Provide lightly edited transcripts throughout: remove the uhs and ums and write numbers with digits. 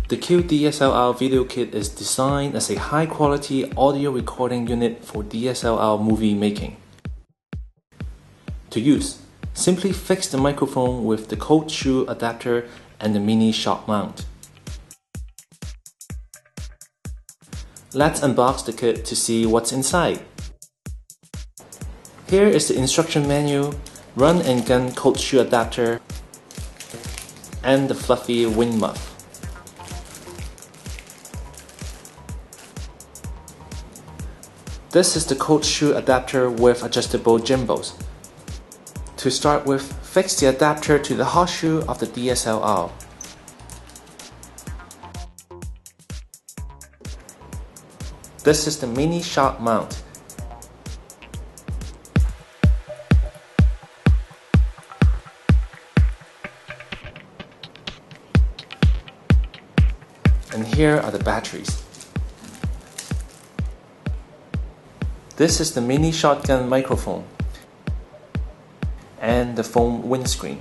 The DSLR video kit is designed as a high-quality audio recording unit for DSLR movie making. To use, simply fix the microphone with the cold shoe adapter and the mini shock mount. Let's unbox the kit to see what's inside. Here is the instruction manual, run and gun cold shoe adapter, and the fluffy wind muff. This is the cold shoe adapter with adjustable gimbals. To start with, fix the adapter to the horseshoe of the DSLR. This is the mini shock mount. And here are the batteries. This is the mini shotgun microphone and the foam windscreen.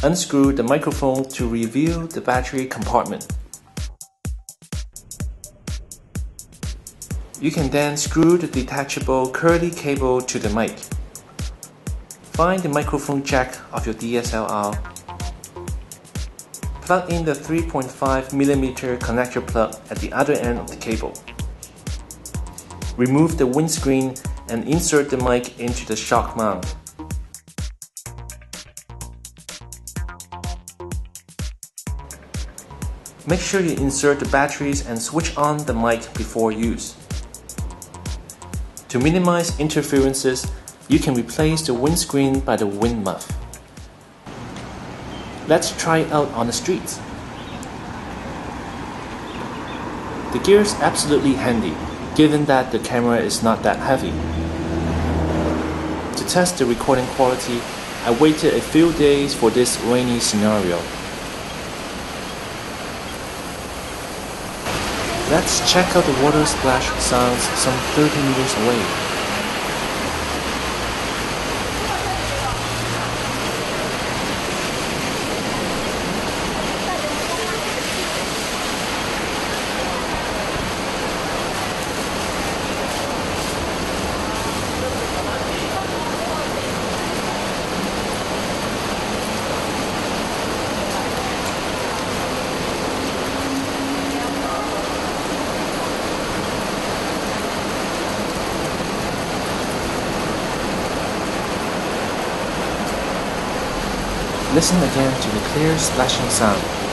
Unscrew the microphone to reveal the battery compartment. You can then screw the detachable curly cable to the mic. Find the microphone jack of your DSLR. Plug in the 3.5mm connector plug at the other end of the cable. Remove the windscreen and insert the mic into the shock mount. Make sure you insert the batteries and switch on the mic before use. To minimize interferences, you can replace the windscreen by the wind muff. Let's try it out on the streets. The gear is absolutely handy, given that the camera is not that heavy. To test the recording quality, I waited a few days for this rainy scenario. Let's check out the water splash sounds some 30 meters away. Listen again to the clear splashing sound.